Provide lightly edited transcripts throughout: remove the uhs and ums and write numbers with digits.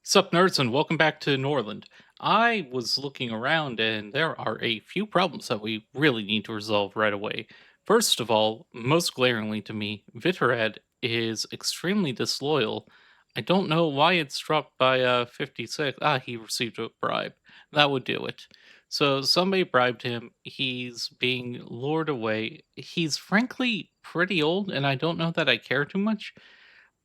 Sup, nerds, and welcome back to Norland. I was looking around, and there are a few problems that we really need to resolve right away. First of all, most glaringly to me, Vitterad is extremely disloyal. I don't know why it's dropped by 56. He received a bribe. That would do it. So somebody bribed him. He's being lured away. He's frankly pretty old, and I don't know that I care too much.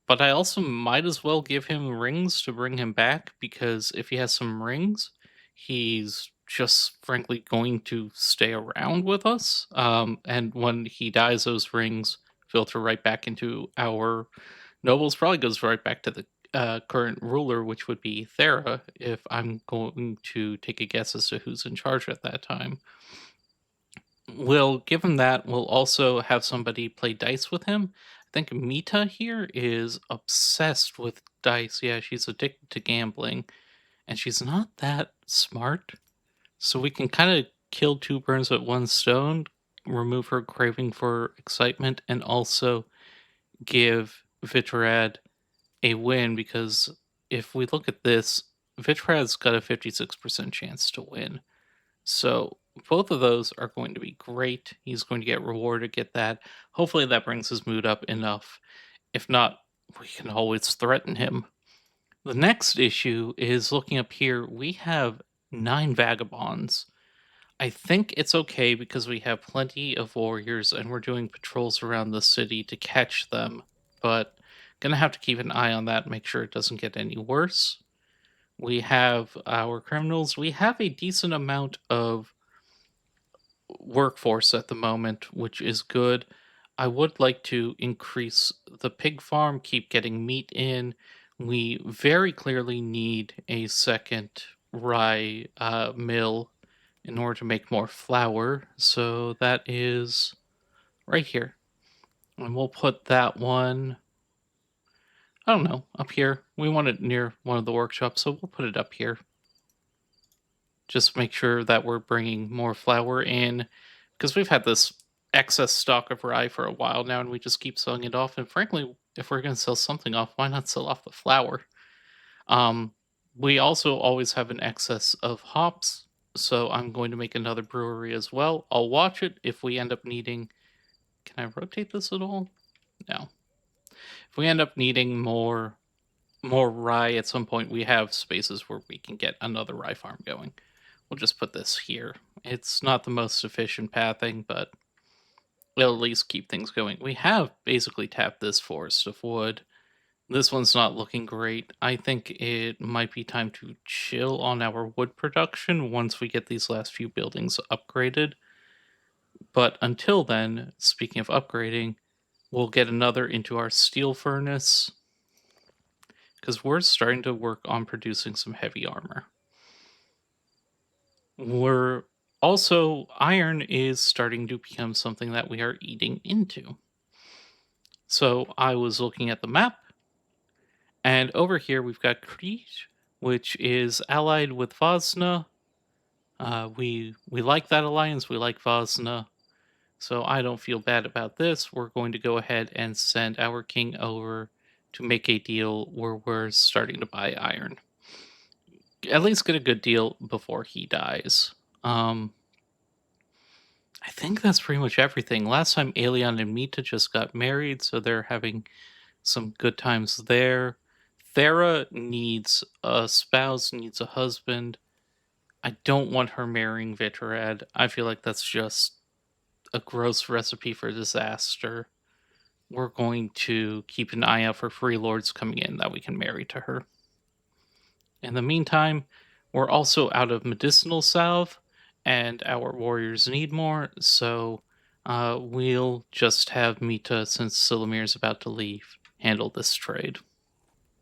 But I also might as well give him rings to bring him back because if he has some rings, he's just frankly going to stay around with us. And when he dies, those rings filter right back into our nobles. Probably goes right back to the current ruler, which would be Thera, if I'm going to take a guess as to who's in charge at that time. We'll give him that. We'll also have somebody play dice with him. I think Mita here is obsessed with dice. Yeah, she's addicted to gambling, and she's not that smart. So we can kind of kill two birds with one stone, remove her craving for excitement, and also give Vitrad a win because if we look at this, Vitrad's got a 56% chance to win. So both of those are going to be great. He's going to get rewarded, get that. Hopefully that brings his mood up enough. If not, we can always threaten him. The next issue is looking up here. We have 9 vagabonds. I think it's okay because we have plenty of warriors and we're doing patrols around the city to catch them. But gonna have to keep an eye on that, make sure it doesn't get any worse. We have our criminals. We have a decent amount of workforce at the moment, which is good. I would like to increase the pig farm, keep getting meat in. We very clearly need a second rye mill in order to make more flour. So that is right here. And we'll put that one, I don't know, up here. We want it near one of the workshops, so we'll put it up here. Just make sure that we're bringing more flour in because we've had this excess stock of rye for a while now and we just keep selling it off. And frankly, if we're going to sell something off, why not sell off the flour? Um, we also always have an excess of hops, so I'm going to make another brewery as well. I'll watch it if we end up needing. Can I rotate this at all? No. If we end up needing more rye at some point, we have spaces where we can get another rye farm going. We'll just put this here. It's not the most efficient pathing, but it'll at least keep things going. We have basically tapped this forest of wood. This one's not looking great. I think it might be time to chill on our wood production once we get these last few buildings upgraded. But until then, speaking of upgrading, we'll get another into our steel furnace because we're starting to work on producing some heavy armor. We're also, iron is starting to become something that we are eating into. So I was looking at the map, and over here we've got Crete, which is allied with Vosna. We like that alliance. We like Vosna, so I don't feel bad about this. We're going to go ahead and send our king over to make a deal where we're starting to buy iron. At least get a good deal before he dies. I think that's pretty much everything. Last time, Aelion and Mita just got married, so they're having some good times there. Thera needs a spouse, needs a husband. I don't want her marrying Vitrad. I feel like that's just a gross recipe for disaster. We're going to keep an eye out for free lords coming in that we can marry to her. In the meantime, we're also out of medicinal salve, and our warriors need more, so we'll just have Mita, since Silamir's about to leave, handle this trade.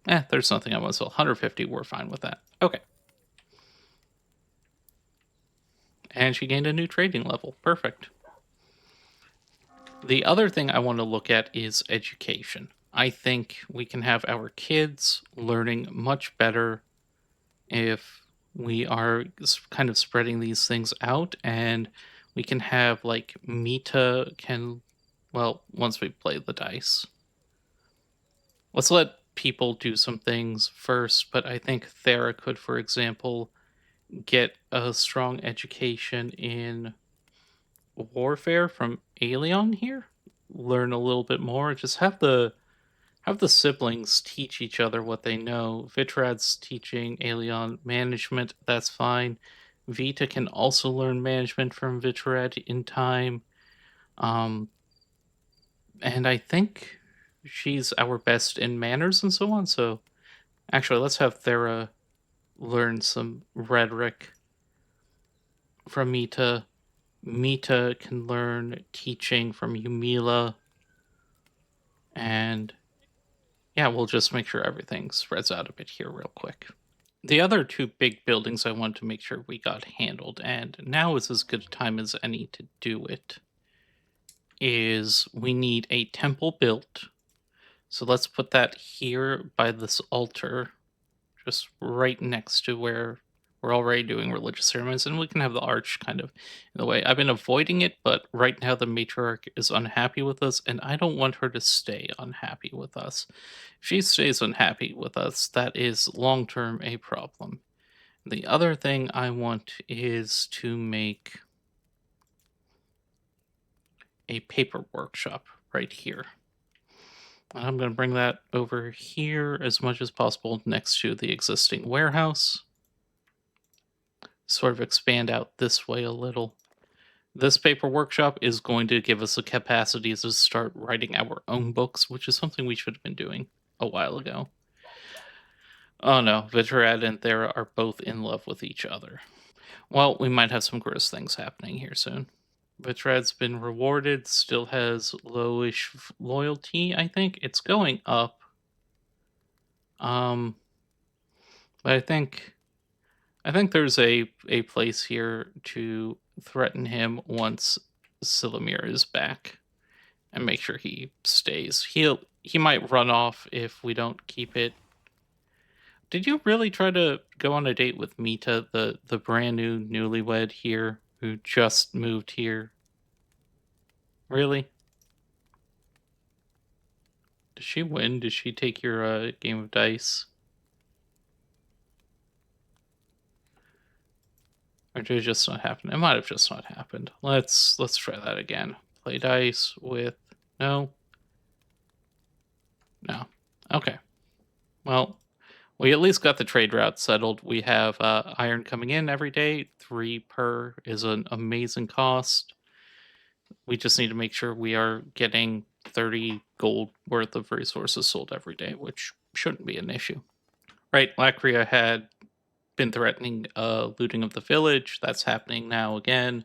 There's nothing I want to sell. 150, we're fine with that. Okay. And she gained a new trading level. Perfect. The other thing I want to look at is education. I think we can have our kids learning much better if we are kind of spreading these things out, and we can have like Mita can, well, once we play the dice. Let's let people do some things first, but I think Thera could, for example, get a strong education in warfare from Aelion here. Learn a little bit more. Just have the siblings teach each other what they know. Vitrad's teaching Aelion management, that's fine. Vita can also learn management from Vitrad in time. Um, and I think she's our best in manners and so on. So actually, let's have Thera learn some rhetoric from Mita. Mita can learn teaching from Yumila. And yeah, we'll just make sure everything spreads out a bit here real quick. The other two big buildings I want to make sure we got handled, and now is as good a time as any to do it, is we need a temple built. So let's put that here by this altar, just right next to where we're already doing religious ceremonies, and we can have the arch kind of in the way. I've been avoiding it, but right now the matriarch is unhappy with us, and I don't want her to stay unhappy with us. If she stays unhappy with us, that is long term a problem. The other thing I want is to make a paper workshop right here. And I'm going to bring that over here as much as possible next to the existing warehouse. Sort of expand out this way a little. This paper workshop is going to give us the capacity to start writing our own books, which is something we should have been doing a while ago. Oh no, Vitrad and Thera are both in love with each other. Well, we might have some gross things happening here soon. Vitrad's been rewarded, still has lowish loyalty, I think. It's going up. Um but I think there's a place here to threaten him once Silamir is back and make sure he stays. He might run off if we don't keep it. Did you really try to go on a date with Mita, the brand new newlywed here who just moved here? Really? Did she win? Did she take your game of dice? Or did it just not happen? It might have just not happened. Let's try that again. Play dice with no. No. Okay. Well, we at least got the trade route settled. We have iron coming in every day. 3 per is an amazing cost. We just need to make sure we are getting 30 gold worth of resources sold every day, which shouldn't be an issue. Right, Lacria had been threatening looting of the village. That's happening now again.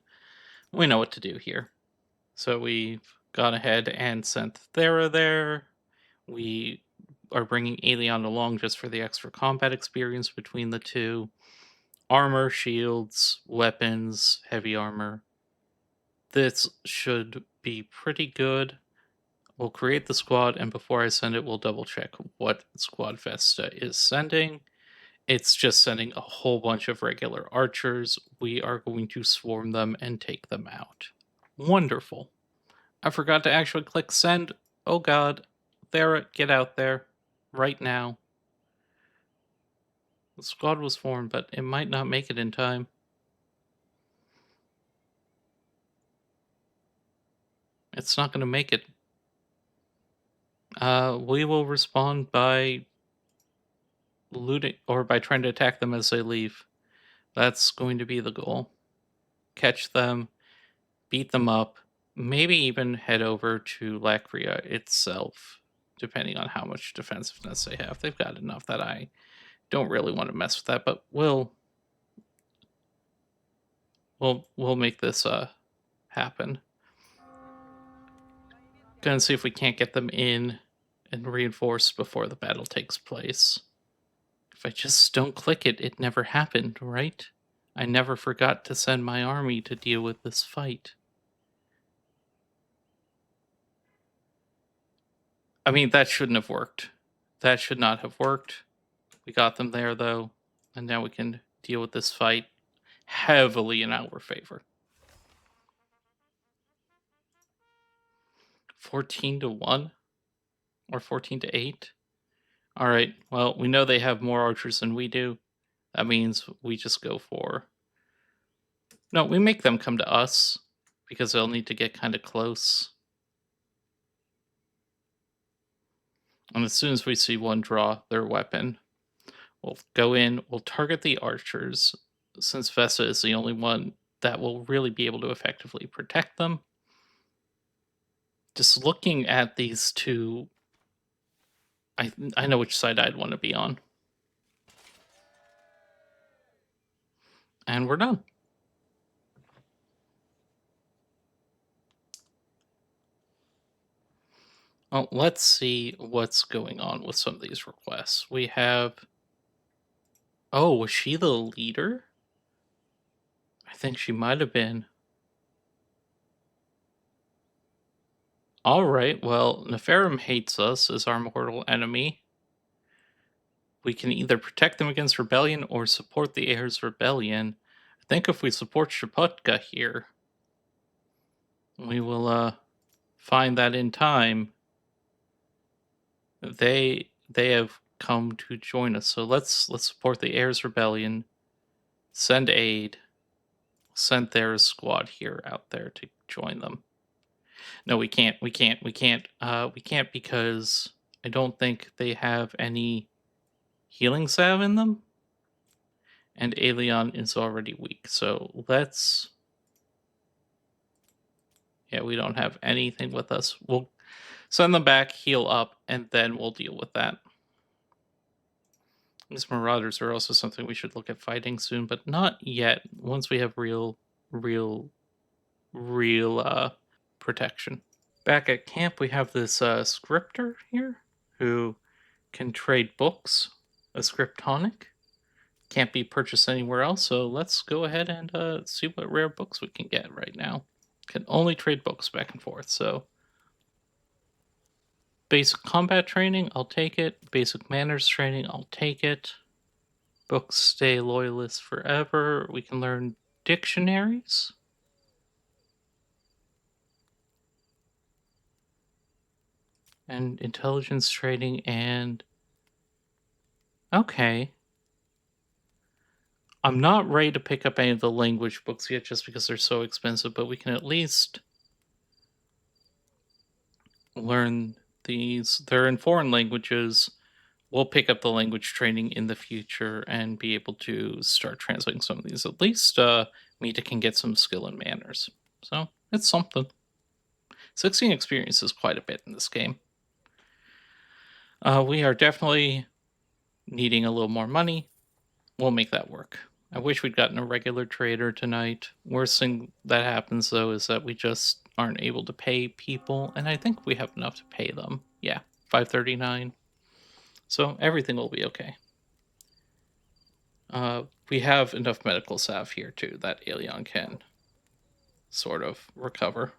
We know what to do here. So we've gone ahead and sent Thera there. We are bringing Aelion along just for the extra combat experience between the two. Armor, shields, weapons, heavy armor. This should be pretty good. We'll create the squad, and before I send it, we'll double check what squad Vesta is sending. It's just sending a whole bunch of regular archers. We are going to swarm them and take them out. Wonderful. I forgot to actually click send. Oh god. Thera, get out there. Right now. The squad was formed, but it might not make it in time. It's not going to make it. We will respond by looting or by trying to attack them as they leave. That's going to be the goal. Catch them, beat them up, maybe even head over to Lacria itself, depending on how much defensiveness they have. They've got enough that I don't really want to mess with that, but we'll make this happen. Gonna see if we can't get them in and reinforced before the battle takes place. If I just don't click it, it never happened, right? I never forgot to send my army to deal with this fight. I mean, that shouldn't have worked. That should not have worked. We got them there, though, and now we can deal with this fight heavily in our favor. 14 to 1? Or 14 to 8? All right. Well, we know they have more archers than we do. That means we just go for. No, we make them come to us because they'll need to get kind of close. And as soon as we see one draw their weapon, we'll go in, we'll target the archers, since Vesa is the only one that will really be able to effectively protect them. Just looking at these two, I know which side I'd want to be on. And we're done. Well, let's see what's going on with some of these requests. We have. Oh, was she the leader? I think she might have been. All right, well, Neferim hates us as our mortal enemy. We can either protect them against rebellion or support the heirs' rebellion. I think if we support Shaputka here, we will find that in time they have come to join us. So let's support the heirs' rebellion. Send aid. Send their squad here out there to join them. No, we can't. We can't. We can't. We can't because I don't think they have any healing salve in them. And Aelion is already weak. So let's. Yeah, we don't have anything with us. We'll send them back, heal up, and then we'll deal with that. These marauders are also something we should look at fighting soon, but not yet. Once we have real protection. Back at camp, we have this scripter here who can trade books, a scriptonic. Can't be purchased anywhere else, so let's go ahead and see what rare books we can get right now. Can only trade books back and forth, so. Basic combat training, I'll take it. Basic manners training, I'll take it. Books stay loyalists forever. We can learn dictionaries. And intelligence training and. Okay. I'm not ready to pick up any of the language books yet just because they're so expensive, but we can at least learn these. They're in foreign languages. We'll pick up the language training in the future and be able to start translating some of these. At least Mita can get some skill in manners. So it's something. 16 experience is quite a bit in this game. We are definitely needing a little more money. We'll make that work. I wish we'd gotten a regular trader tonight. Worst thing that happens, though, is that we just aren't able to pay people, and I think we have enough to pay them. Yeah, 539. So everything will be okay. We have enough medical salve here, too, that Aelion can sort of recover.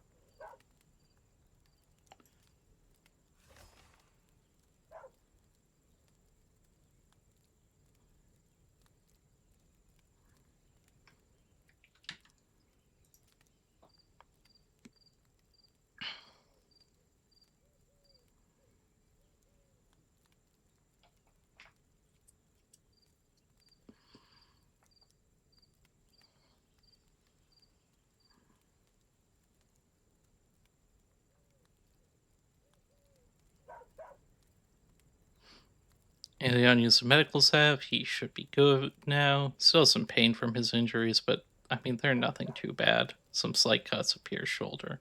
Aelion used medical salve. He should be good now. Still some pain from his injuries, but I mean, they're nothing too bad. Some slight cuts appear his shoulder.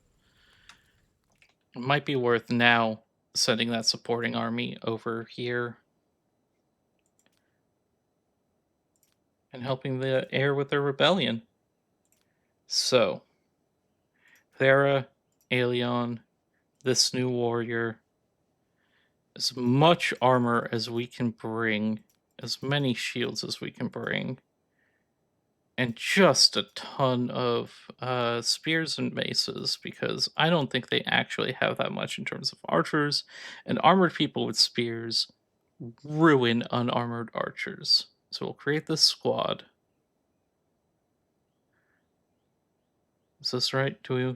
It might be worth now sending that supporting army over here and helping the heir with their rebellion. So, Thera, Aelion, this new warrior, as much armor as we can bring, as many shields as we can bring, and just a ton of spears and maces, because I don't think they actually have that much in terms of archers, and armored people with spears ruin unarmored archers. So we'll create this squad. Is this right? Do we?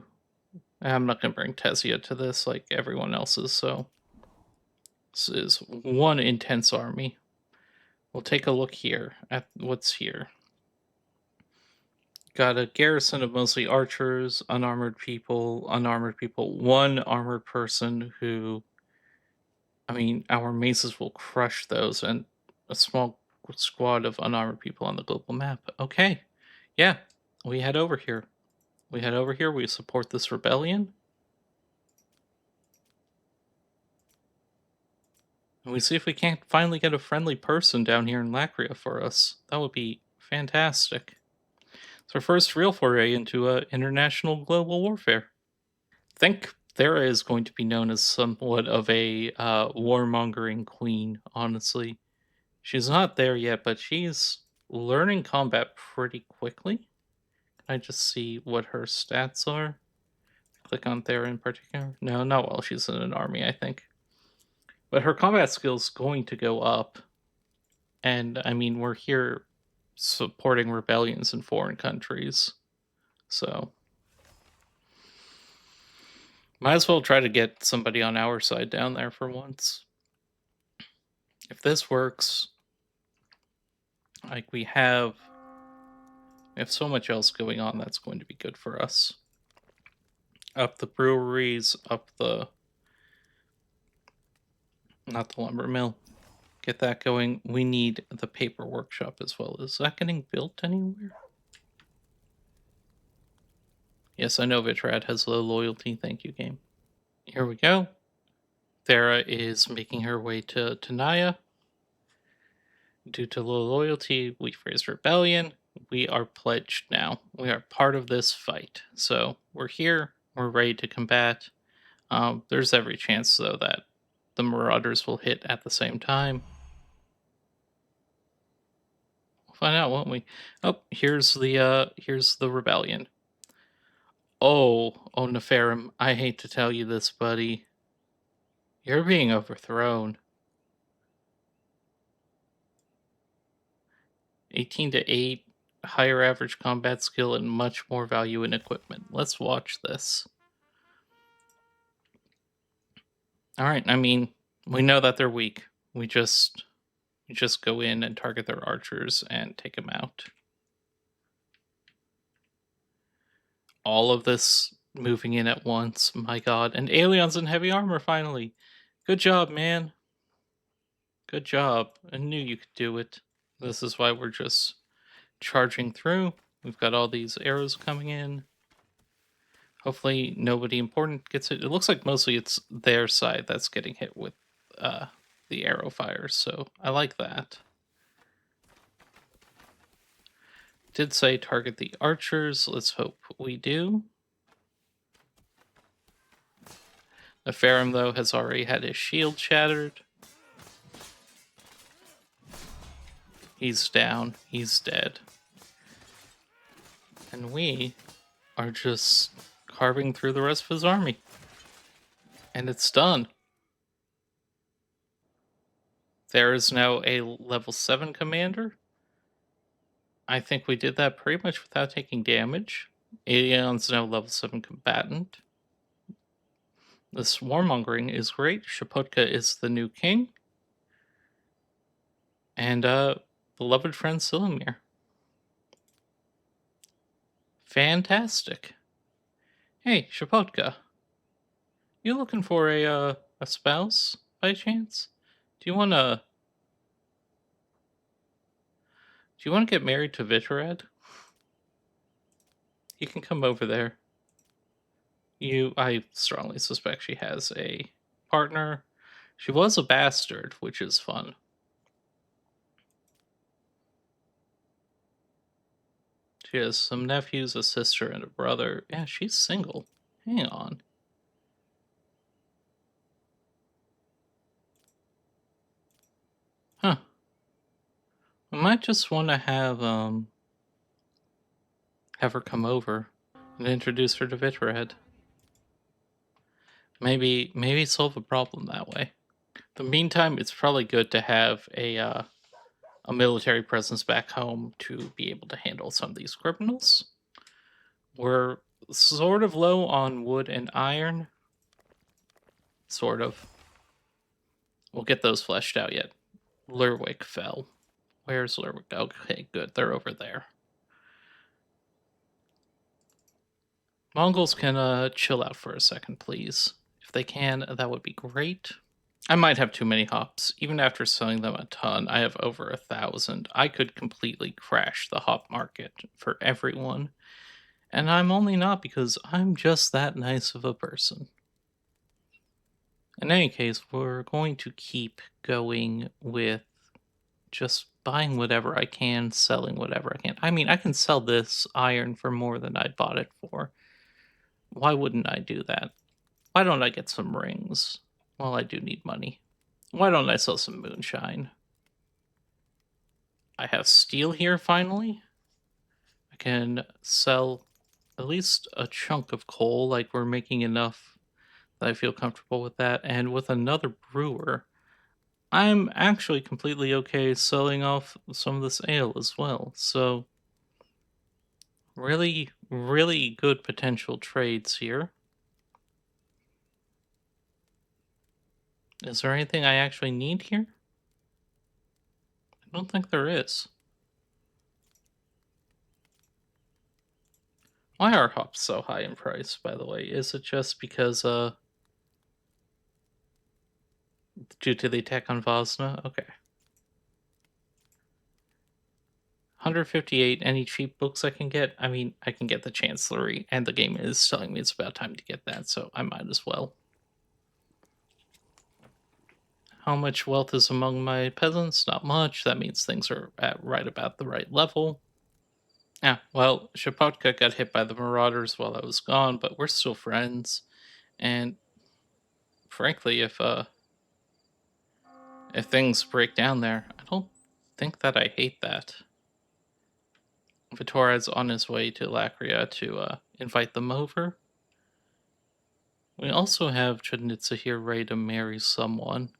I'm not going to bring Tessia to this like everyone else is, so. This is one intense army. We'll take a look here at what's here. Got a garrison of mostly archers, unarmored people, one armored person who, I mean, our maces will crush those, and a small squad of unarmored people on the global map. Okay. Yeah, we head over here. We support this rebellion. And we see if we can't finally get a friendly person down here in Lacria for us. That would be fantastic. It's our first real foray into international global warfare. I think Thera is going to be known as somewhat of a warmongering queen, honestly. She's not there yet, but she's learning combat pretty quickly. Can I just see what her stats are? Click on Thera in particular. No, not while she's in an army, I think. But her combat skill's going to go up. And I mean, we're here supporting rebellions in foreign countries. So might as well try to get somebody on our side down there for once. If this works, like we have so much else going on that's going to be good for us. Up the breweries, up the not the lumber mill. Get that going. We need the paper workshop as well. Is that getting built anywhere? Yes, I know Vitrad has low loyalty. Thank you, game. Here we go. Thera is making her way to Naya. Due to low loyalty, we've raised rebellion. We are pledged now. We are part of this fight. So we're here. We're ready to combat. There's every chance, though, that the Marauders will hit at the same time. We'll find out, won't we? Oh, here's the rebellion. Oh, Neferim, I hate to tell you this, buddy. You're being overthrown. 18 to 8, higher average combat skill, and much more value in equipment. Let's watch this. Alright, I mean, we know that they're weak. We just go in and target their archers and take them out. All of this moving in at once. My god. And aliens in heavy armor, finally. Good job, man. Good job. I knew you could do it. This is why we're just charging through. We've got all these arrows coming in. Hopefully nobody important gets hit. It looks like mostly it's their side that's getting hit with the arrow fires, so I like that. Did say target the archers. Let's hope we do. The Ferrum, though, has already had his shield shattered. He's down. He's dead. And we are just carving through the rest of his army. And it's done. There is now a level 7 commander. I think we did that pretty much without taking damage. Aeon's now level 7 combatant. This warmongering is great. Shapotka is the new king. And beloved friend Silumir. Fantastic. Hey, Shapotka. You looking for a spouse by chance? Do you wanna get married to Vitrad? You can come over there. I strongly suspect she has a partner. She was a bastard, which is fun. She has some nephews, a sister, and a brother. Yeah, she's single. Hang on. Huh. I might just want to have her come over and introduce her to Vitrad. Maybe solve a problem that way. In the meantime, it's probably good to have a military presence back home to be able to handle some of these criminals. We're sort of low on wood and iron. Sort of. We'll get those fleshed out yet. Lerwick fell. Where's Lerwick? Okay, good. They're over there. Mongols can chill out for a second, please. If they can, that would be great. I might have too many hops. Even after selling them a ton, I have over 1,000. I could completely crash the hop market for everyone. And I'm only not because I'm just that nice of a person. In any case, we're going to keep going with just buying whatever I can, selling whatever I can. I mean, I can sell this iron for more than I bought it for. Why wouldn't I do that? Why don't I get some rings? Well, I do need money. Why don't I sell some moonshine? I have steel here finally. I can sell at least a chunk of coal, like we're making enough that I feel comfortable with that. And with another brewer, I'm actually completely okay selling off some of this ale as well. So, really, really good potential trades here. Is there anything I actually need here? I don't think there is. Why are hops so high in price, by the way? Is it just because, due to the attack on Vosna? Okay. 158, any cheap books I can get? I mean, I can get the Chancellery, and the game is telling me it's about time to get that, so I might as well. How much wealth is among my peasants? Not much. That means things are at right about the right level. Yeah, well, Shapotka got hit by the Marauders while I was gone, but we're still friends. And frankly, if things break down there, I don't think that I hate that. Vitorad's on his way to Lacria to invite them over. We also have Chudnitsa here ready to marry someone.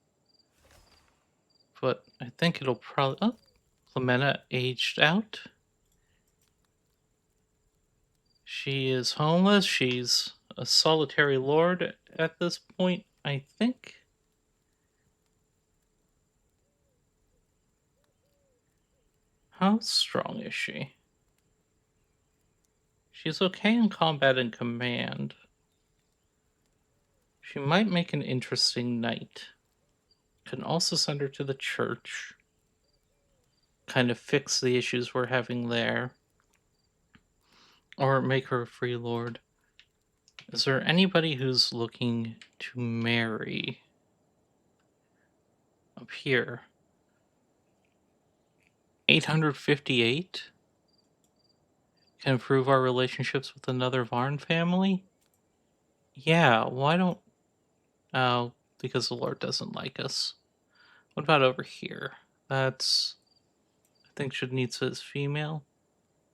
But I think it'll probably... Oh, Clemena aged out. She is homeless. She's a solitary lord at this point, I think. How strong is she? She's okay in combat and command. She might make an interesting knight. Can also send her to the church. Kind of fix the issues we're having there. Or make her a free lord. Is there anybody who's looking to marry up here? 858? Can improve our relationships with another Varn family? Yeah, why don't... Oh, because the Lord doesn't like us. What about over here? That's... I think Shadnitsa is female.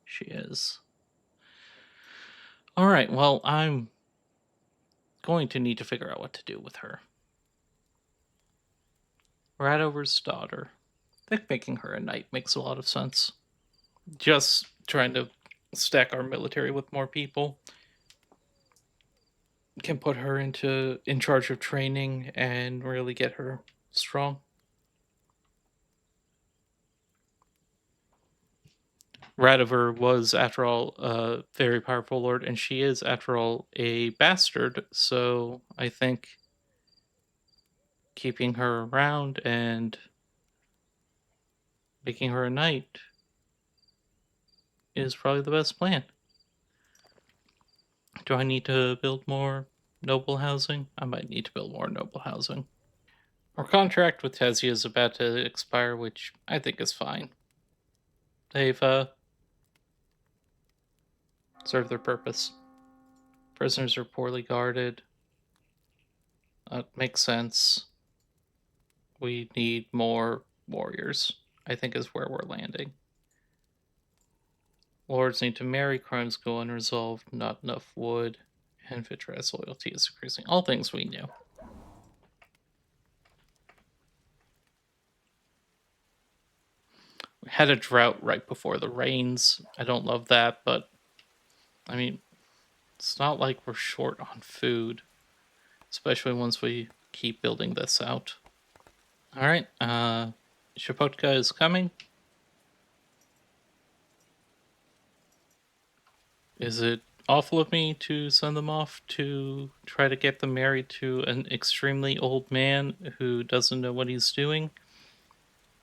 She is. Alright, well, I'm going to need to figure out what to do with her. Radover's daughter. I think making her a knight makes a lot of sense. Just trying to stack our military with more people. Can put her in charge of training and really get her strong. Radover was, after all, a very powerful lord, and she is, after all, a bastard. So I think keeping her around and making her a knight is probably the best plan. Do I need to build more noble housing? I might need to build more noble housing. Our contract with Tesia is about to expire, which I think is fine. They've served their purpose. Prisoners are poorly guarded. Makes sense. We need more warriors, I think is where we're landing. Lords need to marry, crimes go unresolved, not enough wood, and Vitras loyalty is increasing. All things we knew. We had a drought right before the rains. I don't love that, but I mean, it's not like we're short on food, especially once we keep building this out. All right. Shapotka is coming. Is it awful of me to send them off to try to get them married to an extremely old man who doesn't know what he's doing?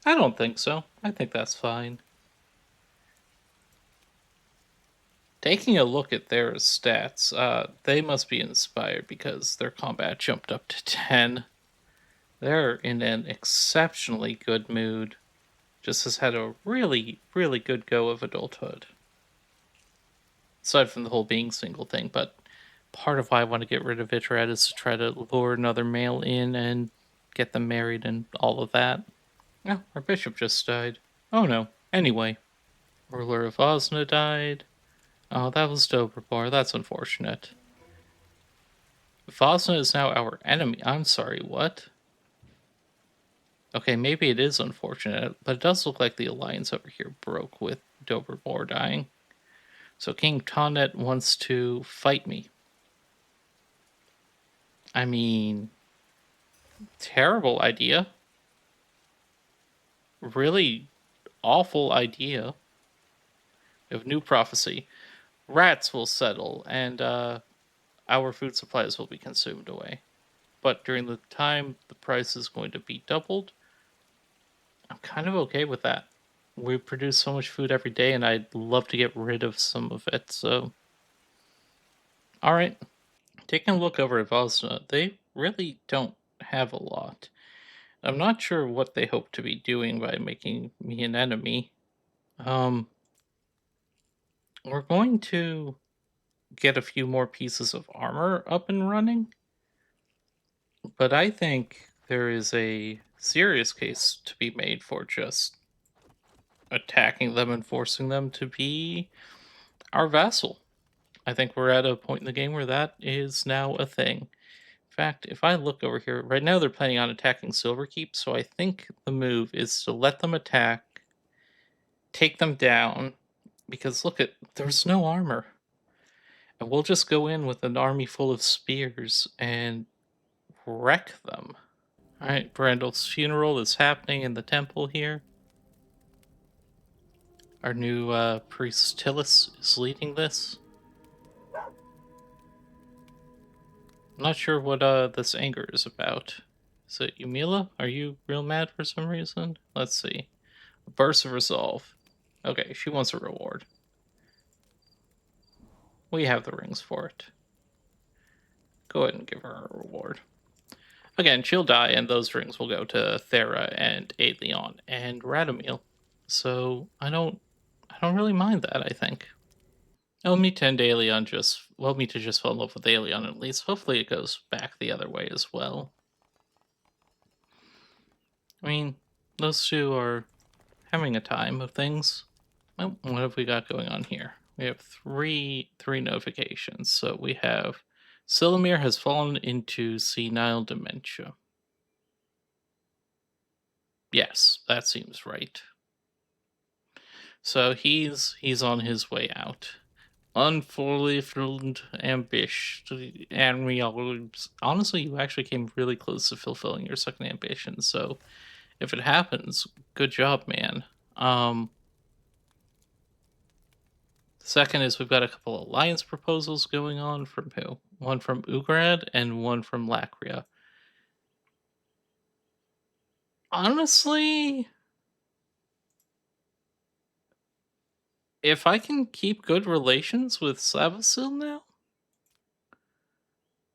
I don't think so. I think that's fine. Taking a look at their stats, they must be inspired because their combat jumped up to 10. They're in an exceptionally good mood. Just has had a really, really good go of adulthood. Aside from the whole being single thing, but part of why I want to get rid of Vitred is to try to lure another male in and get them married and all of that. Oh, our bishop just died. Oh no. Anyway, ruler of Osna died. Oh, that was Dobrabor. That's unfortunate. Osna is now our enemy. I'm sorry, what? Okay, maybe it is unfortunate, but it does look like the alliance over here broke with Dobrabor dying. So King Tonnet wants to fight me. I mean, terrible idea. Really awful idea of new prophecy. Rats will settle, and our food supplies will be consumed away. But during the time the price is going to be doubled, I'm kind of okay with that. We produce so much food every day, and I'd love to get rid of some of it. So, all right, taking a look over at Vosna, they really don't have a lot. I'm not sure what they hope to be doing by making me an enemy. Um, we're going to get a few more pieces of armor up and running, but I think there is a serious case to be made for just attacking them and forcing them to be our vassal. I think we're at a point in the game where that is now a thing. In fact, if I look over here, right now they're planning on attacking Silverkeep, so I think the move is to let them attack, take them down, because look at there's no armor. And we'll just go in with an army full of spears and wreck them. Alright, Brandel's funeral is happening in the temple here. Our new priest Tillis is leading this. I'm not sure what this anger is about. Is it Yumila? Are you real mad for some reason? Let's see. A burst of resolve. Okay, she wants a reward. We have the rings for it. Go ahead and give her a reward. Again, she'll die, and those rings will go to Thera and Aelion and Radomil. So I don't really mind that, I think. Me tend Aelion me to just fall in love with Aelion at least. Hopefully it goes back the other way as well. I mean, those two are having a time of things. Oh, what have we got going on here? We have three notifications. So we have Silumir has fallen into senile dementia. Yes, that seems right. So he's on his way out. Unfulfilled ambition, and honestly, you actually came really close to fulfilling your second ambition. So if it happens, good job, man. Second is we've got a couple alliance proposals going on from who? One from Ugrad and one from Lacria. Honestly, if I can keep good relations with Savasil now,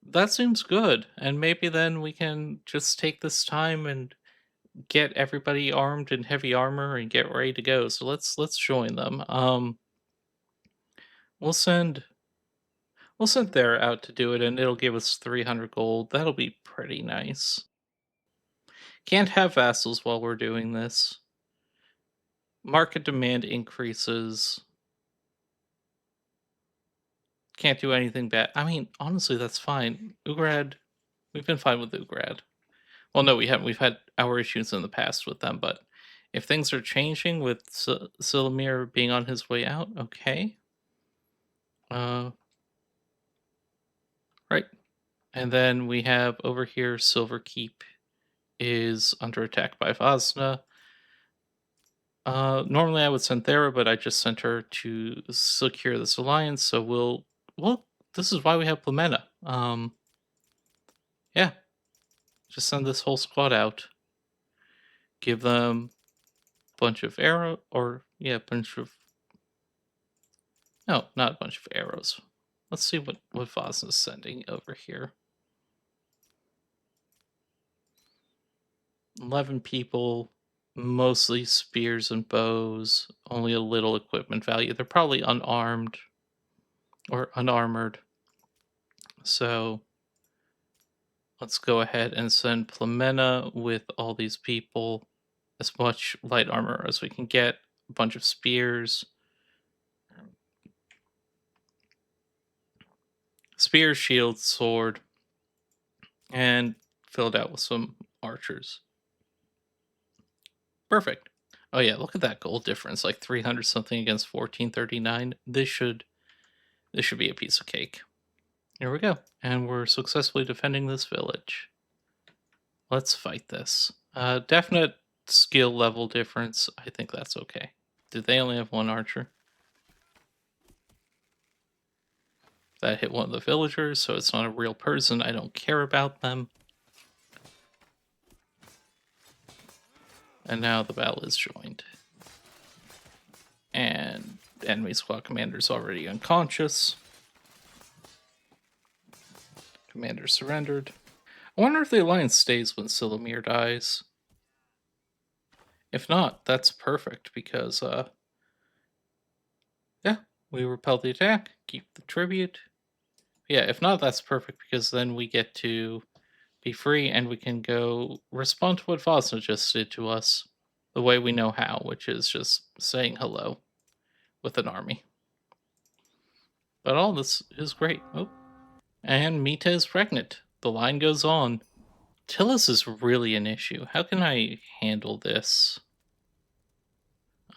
that seems good. And maybe then we can just take this time and get everybody armed in heavy armor and get ready to go. So let's join them. We'll send Thera out to do it, and it'll give us 300 gold. That'll be pretty nice. Can't have vassals while we're doing this. Market demand increases. Can't do anything bad. I mean, honestly, that's fine. Ugrad, we've been fine with Ugrad. Well, no, we haven't. We've had our issues in the past with them, but if things are changing with Silumir being on his way out, okay. Right. And then we have over here Silverkeep is under attack by Vasna. Normally I would send Thera, but I just sent her to secure this alliance. So well, this is why we have Plamena. Yeah, just send this whole squad out. Give them a bunch of arrow, or yeah, a bunch of no, not a bunch of arrows. Let's see what Vasna's sending over here. 11 people, mostly spears and bows, only a little equipment value. They're probably unarmed or unarmored. So let's go ahead and send Plamena with all these people, as much light armor as we can get, a bunch of spears. Spear, shield, sword, and filled out with some archers. Perfect. Oh yeah, look at that gold difference, like 300 something against 1439. This should be a piece of cake. Here we go. And we're successfully defending this village. Let's fight this. Definite skill level difference. I think that's okay. Did they only have one archer? That hit one of the villagers, so it's not a real person. I don't care about them. And now the battle is joined. And enemy squad commander's already unconscious. Commander surrendered. I wonder if the alliance stays when Silumir dies. If not, that's perfect because yeah, we repel the attack, keep the tribute. Yeah, if not, that's perfect because then we get to be free and we can go respond to what Fosna just did to us the way we know how, which is just saying hello with an army. But all this is great. Oh, and Mita is pregnant. The line goes on. Tillis is really an issue. How can I handle this?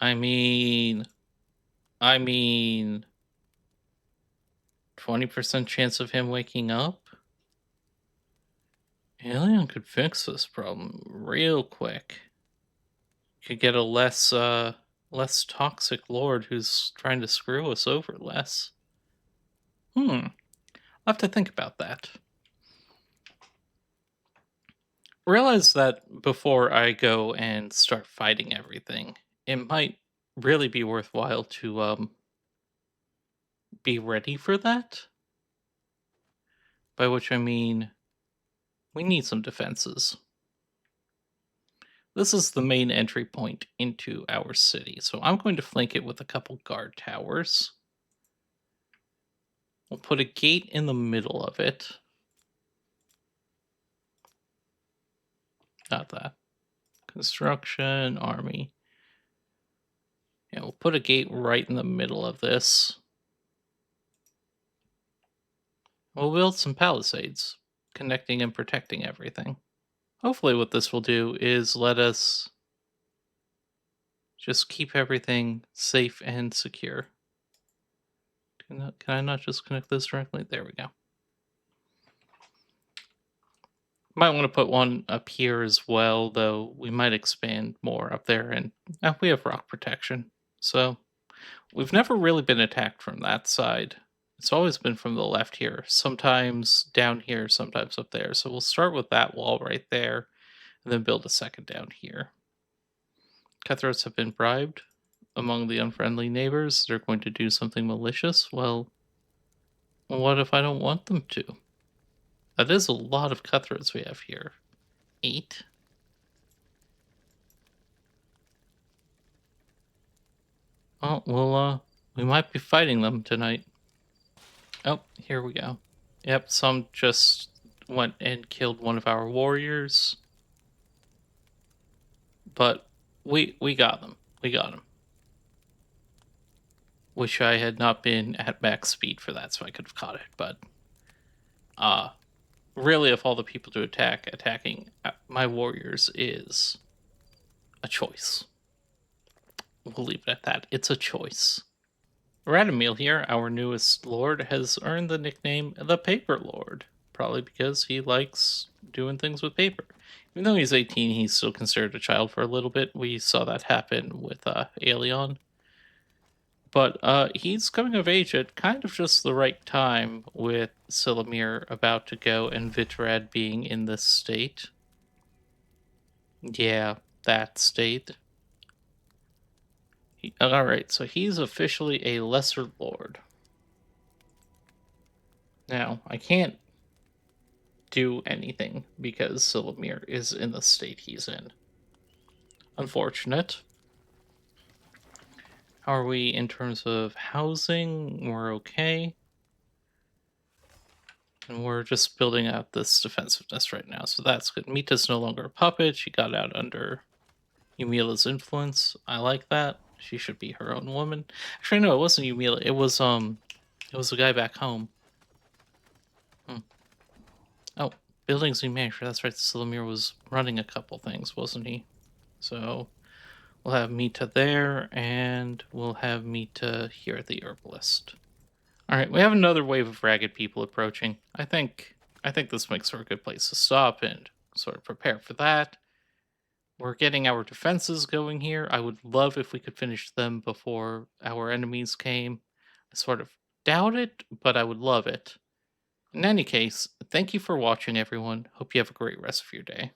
I mean, 20% chance of him waking up? Alien could fix this problem real quick. Could get a less toxic lord who's trying to screw us over less. I'll have to think about that. Realize that before I go and start fighting everything, it might really be worthwhile to be ready for that. By which I mean we need some defenses. This is the main entry point into our city, so I'm going to flank it with a couple guard towers. We'll put a gate in the middle of it. Not that. Construction, army. Yeah, we'll put a gate right in the middle of this. We'll build some palisades, connecting and protecting everything. Hopefully what this will do is let us just keep everything safe and secure. Can I not just connect this directly? There we go. Might want to put one up here as well, though we might expand more up there, and we have rock protection. So we've never really been attacked from that side. It's always been from the left here, sometimes down here, sometimes up there. So we'll start with that wall right there, and then build a second down here. Cutthroats have been bribed among the unfriendly neighbors. They're going to do something malicious. Well, what if I don't want them to? That is a lot of cutthroats we have here. 8. Oh, well, we might be fighting them tonight. Oh, here we go. Yep, some just went and killed one of our warriors. But we got them. We got them. Wish I had not been at max speed for that so I could have caught it, but really of all the people to attack, attacking my warriors is a choice. We'll leave it at that. It's a choice. Radomil here, our newest lord, has earned the nickname the Paper Lord, probably because he likes doing things with paper. Even though he's 18, he's still considered a child for a little bit. We saw that happen with Aelion. But he's coming of age at kind of just the right time with Silumir about to go and Vitrad being in this state. Yeah, that state. Alright, so he's officially a lesser lord. Now, I can't do anything because Silumir is in the state he's in. Unfortunate. How are we in terms of housing? We're okay. And we're just building out this defensiveness right now, so that's good. Mita's no longer a puppet. She got out under Yumila's influence. I like that. She should be her own woman. Actually, no, it wasn't Yumila. It was the guy back home. Hmm. Oh, buildings we manager. That's right. Silumir was running a couple things, wasn't he? So we'll have Mita there, and we'll have Mita here at the herbalist. All right, we have another wave of ragged people approaching. I think this makes for a good place to stop and sort of prepare for that. We're getting our defenses going here. I would love if we could finish them before our enemies came. I sort of doubt it, but I would love it. In any case, thank you for watching, everyone. Hope you have a great rest of your day.